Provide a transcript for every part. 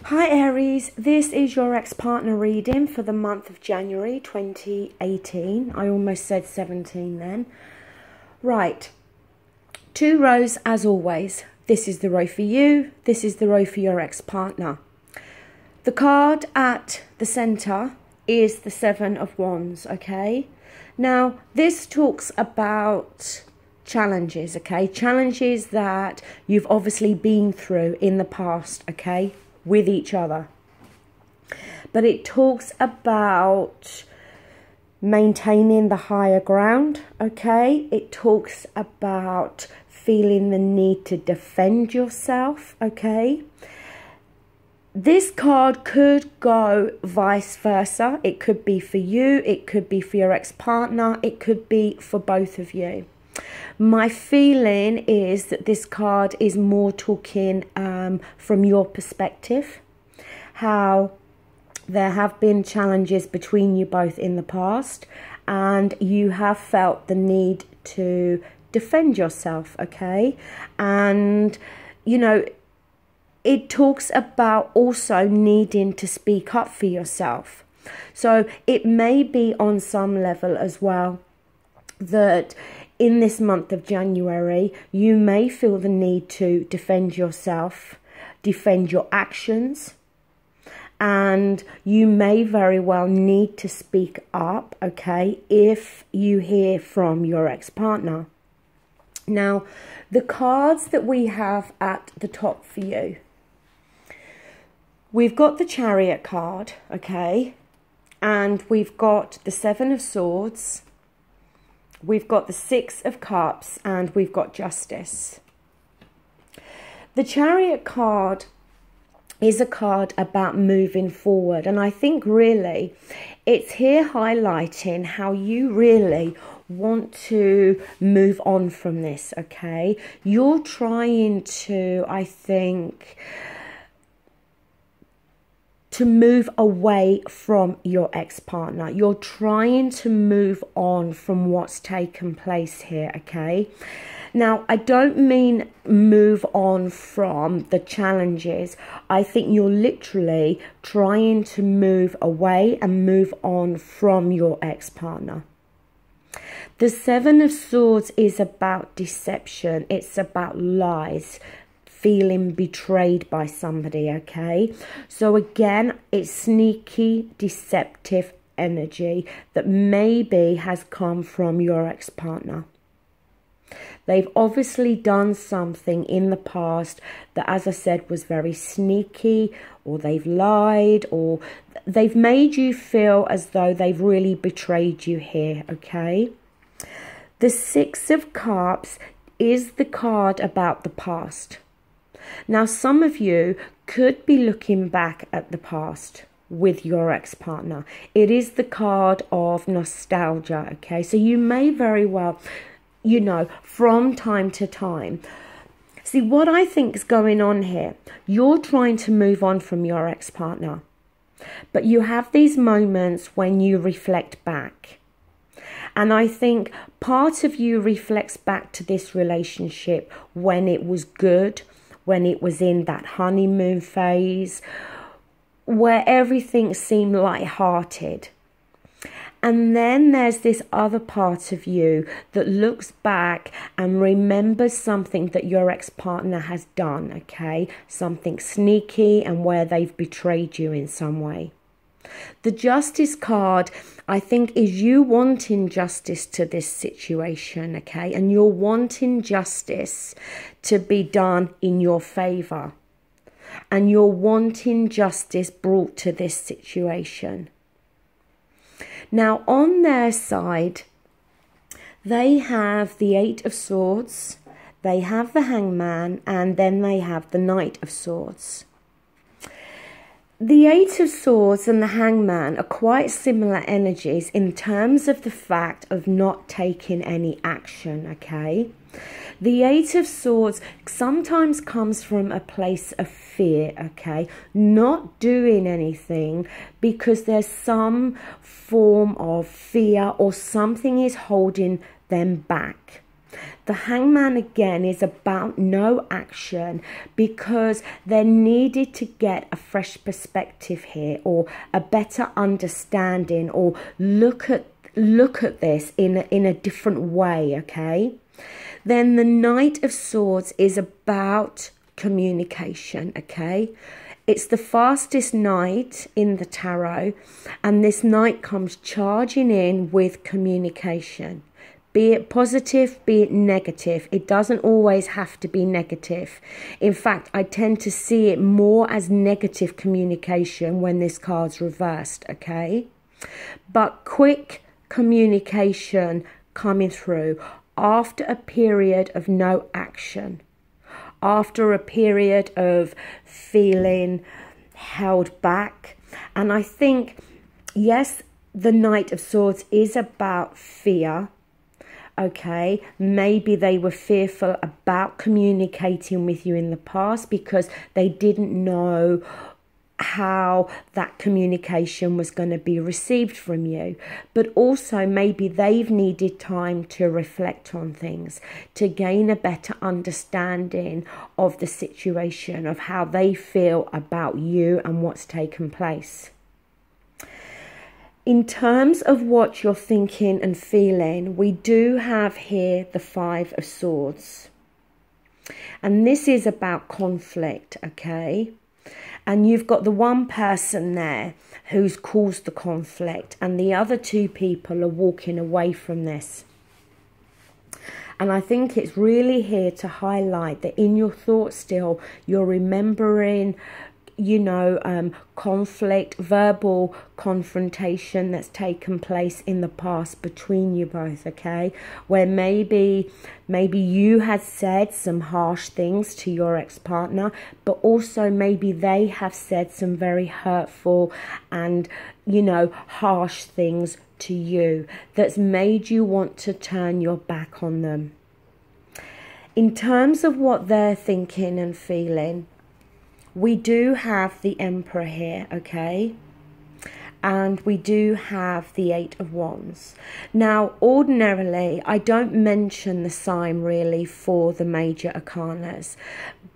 Hi Aries, this is your ex-partner reading for the month of January 2018. I almost said 17 then. Right, 2 rows as always. This is the row for you, this is the row for your ex-partner. The card at the centre is the 7 of Wands, okay? Now, this talks about challenges, okay? Challenges that you've obviously been through in the past, okay? With each other. But it talks about maintaining the higher ground, okay? It talks about feeling the need to defend yourself, okay? This card could go vice versa. It could be for you, it could be for your ex-partner, it could be for both of you. My feeling is that this card is more talking from your perspective, how there have been challenges between you both in the past and you have felt the need to defend yourself, okay? And, you know, it talks about also needing to speak up for yourself. So it may be on some level as well that in this month of January, you may feel the need to defend yourself, defend your actions, and you may very well need to speak up, okay, if you hear from your ex-partner. Now, the cards that we have at the top for you, we've got the Chariot card, okay, and we've got the 7 of Swords, we've got the 6 of Cups, and we've got Justice. The Chariot card is a card about moving forward, and I think really it's here highlighting how you really want to move on from this, okay? You're trying to, I think, to move away from your ex-partner. You're trying to move on from what's taken place here, okay? Now, I don't mean move on from the challenges. I think you're literally trying to move away and move on from your ex-partner. The 7 of Swords is about deception. It's about lies. Feeling betrayed by somebody, okay? So again, it's sneaky, deceptive energy that maybe has come from your ex-partner. They've obviously done something in the past that, as I said, was very sneaky, or they've lied, or they've made you feel as though they've really betrayed you here, okay? The 6 of Cups is the card about the past. Now, some of you could be looking back at the past with your ex-partner. It is the card of nostalgia, okay? So you may very well, you know, from time to time. See, what I think is going on here, you're trying to move on from your ex-partner, but you have these moments when you reflect back. And I think part of you reflects back to this relationship when it was good, when it was in that honeymoon phase, where everything seemed light-hearted. And then there's this other part of you that looks back and remembers something that your ex-partner has done, okay? Something sneaky and where they've betrayed you in some way. The Justice card, I think, is you wanting justice to this situation, okay? And you're wanting justice to be done in your favour. And you're wanting justice brought to this situation. Now, on their side, they have the 8 of Swords, they have the Hangman, and then they have the Knight of Swords. The 8 of Swords and the Hangman are quite similar energies in terms of the fact of not taking any action, okay? The 8 of Swords sometimes comes from a place of fear, okay? Not doing anything because there's some form of fear or something is holding them back. The Hangman again is about no action, because they needed to get a fresh perspective here, or a better understanding, or look at this in a different way, okay? Then the Knight of Swords is about communication, okay? It's the fastest knight in the tarot, and this knight comes charging in with communication. Be it positive, be it negative. It doesn't always have to be negative. In fact, I tend to see it more as negative communication when this card's reversed, okay? But quick communication coming through after a period of no action. After a period of feeling held back. And I think, yes, the Knight of Swords is about fear. Okay, maybe they were fearful about communicating with you in the past because they didn't know how that communication was going to be received from you. But also maybe they've needed time to reflect on things, to gain a better understanding of the situation, of how they feel about you and what's taken place. In terms of what you're thinking and feeling, we do have here the Five of Swords. And this is about conflict, okay? And you've got the one person there who's caused the conflict, and the other two people are walking away from this. And I think it's really here to highlight that in your thoughts still, you're remembering, you know, conflict, verbal confrontation that's taken place in the past between you both, okay? Where maybe you had said some harsh things to your ex-partner, but also maybe they have said some very hurtful and, you know, harsh things to you that's made you want to turn your back on them. In terms of what they're thinking and feeling, we do have the Emperor here, okay? And we do have the Eight of Wands. Now, ordinarily, I don't mention the sign really for the major arcanas,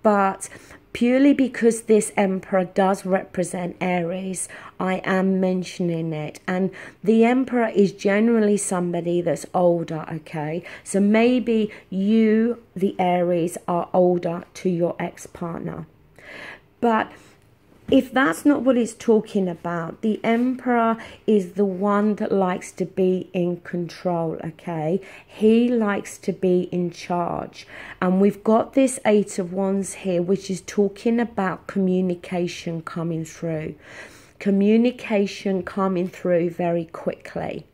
but purely because this Emperor does represent Aries, I am mentioning it. And the Emperor is generally somebody that's older, okay? So maybe you, the Aries, are older to your ex-partner. But if that's not what it's talking about, the Emperor is the one that likes to be in control, okay? He likes to be in charge. And we've got this Eight of Wands here, which is talking about communication coming through. Communication coming through very quickly.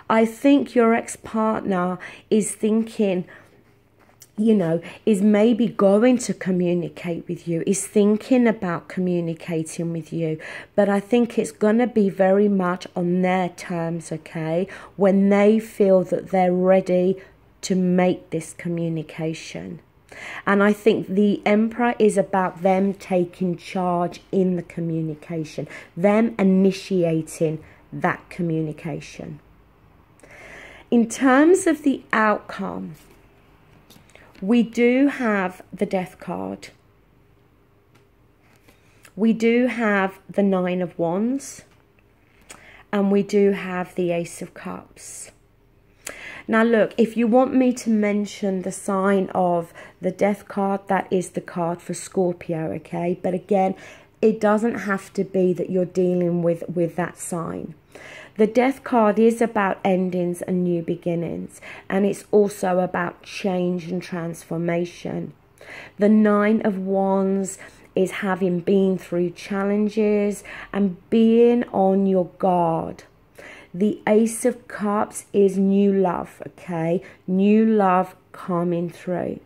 I think your ex-partner is thinking, you know, is maybe going to communicate with you, is thinking about communicating with you. But I think it's going to be very much on their terms, okay? When they feel that they're ready to make this communication. And I think the Emperor is about them taking charge in the communication, them initiating that communication. In terms of the outcome, we do have the Death card. We do have the Nine of Wands. And we do have the Ace of Cups. Now look, if you want me to mention the sign of the Death card, that is the card for Scorpio, okay? But again, it doesn't have to be that you're dealing with that sign. The Death card is about endings and new beginnings, and it's also about change and transformation. The Nine of Wands is having been through challenges and being on your guard. The Ace of Cups is new love, okay? New love coming through.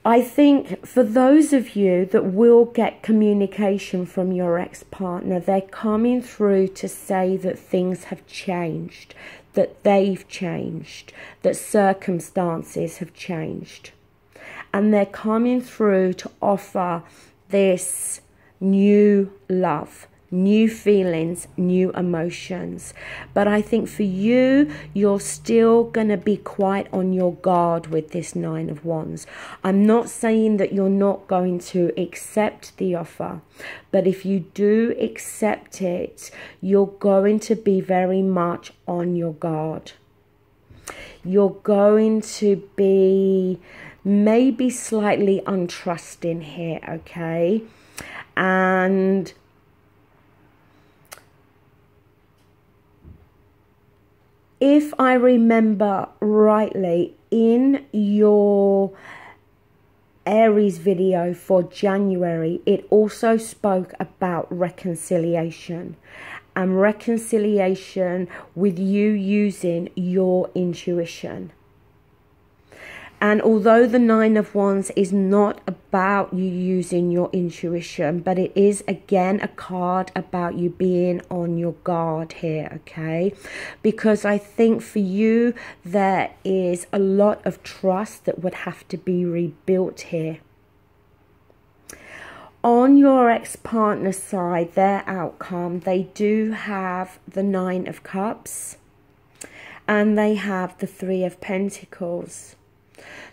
I think for those of you that will get communication from your ex-partner, they're coming through to say that things have changed, that they've changed, that circumstances have changed. And they're coming through to offer this new love, new feelings, new emotions. But I think for you, you're still going to be quite on your guard with this Nine of Wands. I'm not saying that you're not going to accept the offer, but if you do accept it, you're going to be very much on your guard. You're going to be maybe slightly untrusting here, okay? And if I remember rightly, in your Aries video for January, it also spoke about reconciliation, and reconciliation with you using your intuition. And although the Nine of Wands is not about you using your intuition, but it is again a card about you being on your guard here, okay? Because I think for you there is a lot of trust that would have to be rebuilt here. On your ex-partner side, their outcome, they do have the Nine of Cups and they have the Three of Pentacles.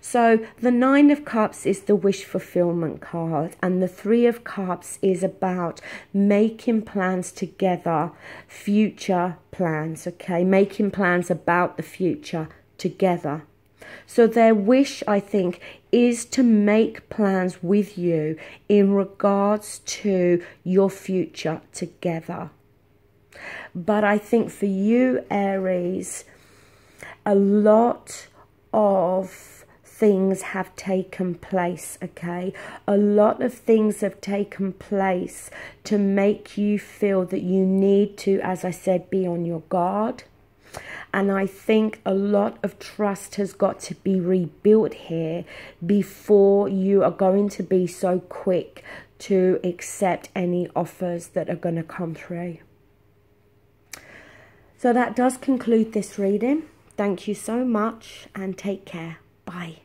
So the Nine of Cups is the wish fulfillment card, and the Three of Cups is about making plans together, future plans, okay? Making plans about the future together. So their wish, I think, is to make plans with you in regards to your future together. But I think for you, Aries, a lot of things have taken place, okay? A lot of things have taken place to make you feel that you need to, as I said, be on your guard. And I think a lot of trust has got to be rebuilt here before you are going to be so quick to accept any offers that are going to come through. So that does conclude this reading. Thank you so much and take care. Bye.